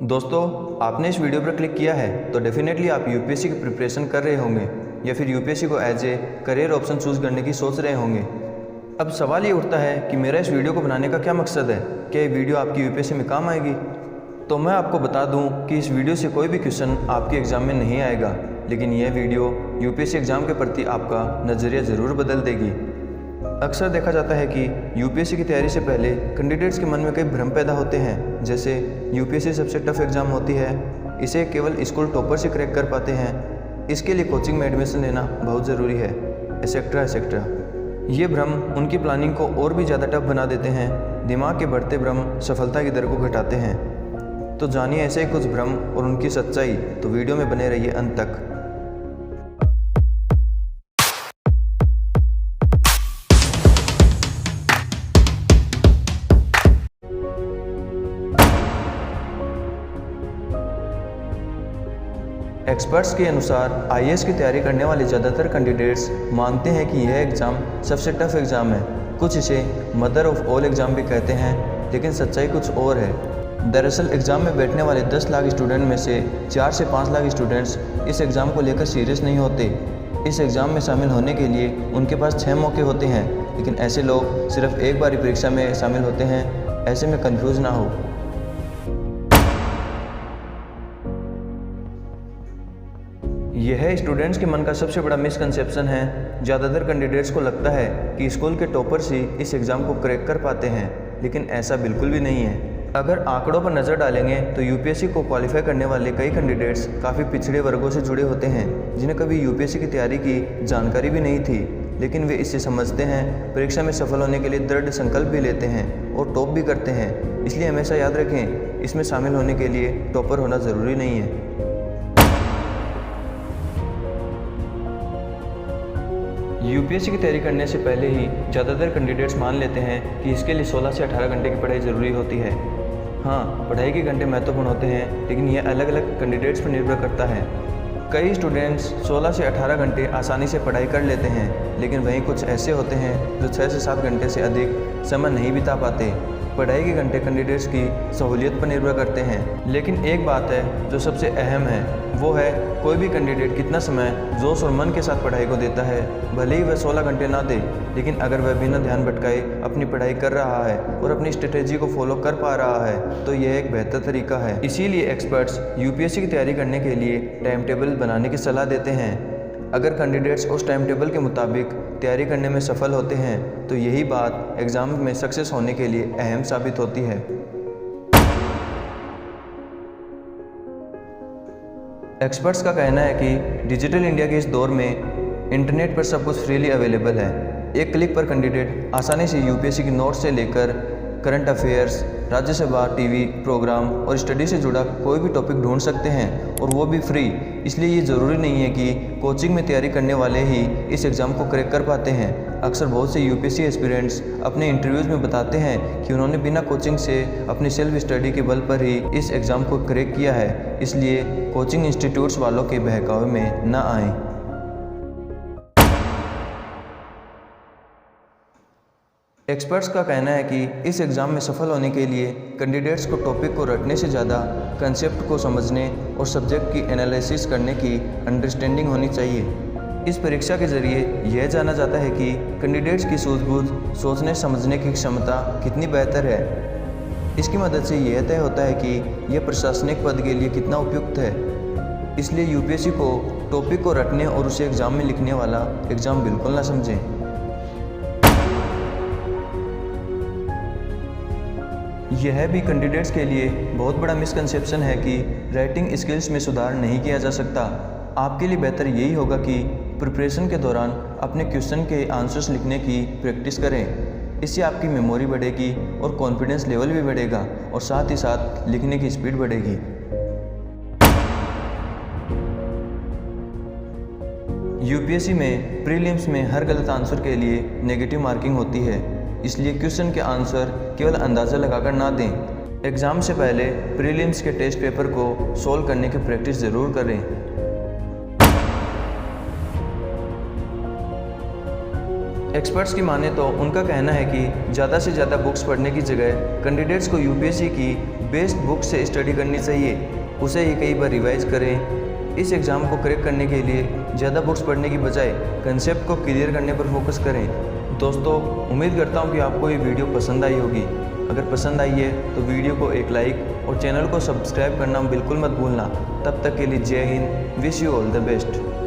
दोस्तों, आपने इस वीडियो पर क्लिक किया है तो डेफिनेटली आप यूपीएससी की प्रिपरेशन कर रहे होंगे या फिर यूपीएससी को as a career option choose करने की सोच रहे होंगे। अब सवाल ये उठता है कि मेरा इस वीडियो को बनाने का क्या मकसद है, क्या ये वीडियो आपकी यूपीएससी में काम आएगी? तो मैं आपको बता दूं कि इस वीडियो से कोई भी क्वेश्चन आपके एग्ज़ाम में नहीं आएगा, लेकिन यह वीडियो यूपीएससी एग्ज़ाम के प्रति आपका नज़रिया ज़रूर बदल देगी। अक्सर देखा जाता है कि यूपीएससी की तैयारी से पहले कैंडिडेट्स के मन में कई भ्रम पैदा होते हैं, जैसे यूपीएससी सबसे टफ एग्ज़ाम होती है, इसे केवल स्कूल टॉपर से क्रैक कर पाते हैं, इसके लिए कोचिंग में एडमिशन लेना बहुत ज़रूरी है, एसेट्रा एसेट्रा। ये भ्रम उनकी प्लानिंग को और भी ज़्यादा टफ बना देते हैं। दिमाग के बढ़ते भ्रम सफलता की दर को घटाते हैं। तो जानिए ऐसे ही कुछ भ्रम और उनकी सच्चाई, तो वीडियो में बने रहिए अंत तक। एक्सपर्ट्स के अनुसार आईएएस की तैयारी करने वाले ज़्यादातर कैंडिडेट्स मानते हैं कि यह एग्ज़ाम सबसे टफ एग्ज़ाम है। कुछ इसे मदर ऑफ ऑल एग्ज़ाम भी कहते हैं, लेकिन सच्चाई कुछ और है। दरअसल एग्ज़ाम में बैठने वाले 10 लाख स्टूडेंट में से 4 से 5 लाख स्टूडेंट्स इस एग्ज़ाम को लेकर सीरियस नहीं होते। इस एग्ज़ाम में शामिल होने के लिए उनके पास 6 मौके होते हैं, लेकिन ऐसे लोग सिर्फ एक बार परीक्षा में शामिल होते हैं। ऐसे में कन्फ्यूज़ ना हो। यह स्टूडेंट्स के मन का सबसे बड़ा मिसकंसेप्शन है। ज़्यादातर कैंडिडेट्स को लगता है कि स्कूल के टॉपर्स ही इस एग्ज़ाम को क्रैक कर पाते हैं, लेकिन ऐसा बिल्कुल भी नहीं है। अगर आंकड़ों पर नज़र डालेंगे तो यूपीएससी को क्वालिफाई करने वाले कई कैंडिडेट्स काफ़ी पिछड़े वर्गों से जुड़े होते हैं, जिन्हें कभी यूपीएससी की तैयारी की जानकारी भी नहीं थी, लेकिन वे इसे समझते हैं, परीक्षा में सफल होने के लिए दृढ़ संकल्प भी लेते हैं और टॉप भी करते हैं। इसलिए हमेशा याद रखें, इसमें शामिल होने के लिए टॉपर होना ज़रूरी नहीं है। यूपीएससी की तैयारी करने से पहले ही ज़्यादातर कैंडिडेट्स मान लेते हैं कि इसके लिए 16 से 18 घंटे की पढ़ाई ज़रूरी होती है। हाँ, पढ़ाई के घंटे महत्वपूर्ण होते हैं, लेकिन यह अलग अलग कैंडिडेट्स पर निर्भर करता है। कई स्टूडेंट्स 16 से 18 घंटे आसानी से पढ़ाई कर लेते हैं, लेकिन वहीं कुछ ऐसे होते हैं जो 6 से 7 घंटे से अधिक समय नहीं बिता पाते। पढ़ाई के घंटे कैंडिडेट्स की सहूलियत पर निर्भर करते हैं, लेकिन एक बात है जो सबसे अहम है, वो है कोई भी कैंडिडेट कितना समय जोश और मन के साथ पढ़ाई को देता है। भले ही वह 16 घंटे ना दे, लेकिन अगर वह बिना ध्यान भटकाए अपनी पढ़ाई कर रहा है और अपनी स्ट्रेटेजी को फॉलो कर पा रहा है, तो यह एक बेहतर तरीका है। इसीलिए एक्सपर्ट्स यूपीएससी की तैयारी करने के लिए टाइम टेबल बनाने की सलाह देते हैं। अगर कैंडिडेट्स उस टाइम टेबल के मुताबिक तैयारी करने में सफल होते हैं, तो यही बात एग्ज़ाम में सक्सेस होने के लिए अहम साबित होती है। एक्सपर्ट्स का कहना है कि डिजिटल इंडिया के इस दौर में इंटरनेट पर सब कुछ फ्रीली अवेलेबल है। एक क्लिक पर कैंडिडेट आसानी से यूपीएससी की नोट्स से लेकर current affairs, Rajya Sabha TV programme और स्टडी से जुड़ा कोई भी टॉपिक ढूंढ सकते हैं, और वो भी फ्री। इसलिए ये ज़रूरी नहीं है कि कोचिंग में तैयारी करने वाले ही इस एग्ज़ाम को क्रैक कर पाते हैं। अक्सर बहुत से यूपीएससी एस्पिरेंट्स अपने इंटरव्यूज़ में बताते हैं कि उन्होंने बिना कोचिंग से अपनी सेल्फ स्टडी के बल पर ही इस एग्ज़ाम को क्रैक किया है। इसलिए कोचिंग इंस्टीट्यूट्स वालों के बहकावे में न आएँ। एक्सपर्ट्स का कहना है कि इस एग्ज़ाम में सफल होने के लिए कैंडिडेट्स को टॉपिक को रटने से ज़्यादा कंसेप्ट को समझने और सब्जेक्ट की एनालिसिस करने की अंडरस्टैंडिंग होनी चाहिए। इस परीक्षा के ज़रिए यह जाना जाता है कि कैंडिडेट्स की सूझबूझ, सोचने समझने की क्षमता कितनी बेहतर है। इसकी मदद से यह तय होता है कि यह प्रशासनिक पद के लिए कितना उपयुक्त है। इसलिए यूपीएससी को टॉपिक को रटने और उसे एग्ज़ाम में लिखने वाला एग्ज़ाम बिल्कुल ना समझें। यह भी कैंडिडेट्स के लिए बहुत बड़ा मिसकंसेप्शन है कि राइटिंग स्किल्स में सुधार नहीं किया जा सकता। आपके लिए बेहतर यही होगा कि प्रिपरेशन के दौरान अपने क्वेश्चन के आंसर्स लिखने की प्रैक्टिस करें। इससे आपकी मेमोरी बढ़ेगी और कॉन्फिडेंस लेवल भी बढ़ेगा, और साथ ही साथ लिखने की स्पीड बढ़ेगी। यूपीएससी में प्रीलिम्स में हर गलत आंसर के लिए नेगेटिव मार्किंग होती है, इसलिए क्वेश्चन के आंसर केवल अंदाज़ा लगाकर ना दें। एग्ज़ाम से पहले प्रीलिम्स के टेस्ट पेपर को सॉल्व करने की प्रैक्टिस ज़रूर करें। एक्सपर्ट्स की माने तो उनका कहना है कि ज़्यादा से ज़्यादा बुक्स पढ़ने की जगह कैंडिडेट्स को यूपीएससी की बेस्ट बुक से स्टडी करनी चाहिए, उसे ही कई बार रिवाइज करें। इस एग्ज़ाम को क्रैक करने के लिए ज़्यादा बुक्स पढ़ने की बजाय कंसेप्ट को क्लियर करने पर फोकस करें। दोस्तों, उम्मीद करता हूँ कि आपको ये वीडियो पसंद आई होगी। अगर पसंद आई है तो वीडियो को एक लाइक और चैनल को सब्सक्राइब करना बिल्कुल मत भूलना। तब तक के लिए जय Hind, wish you all the best.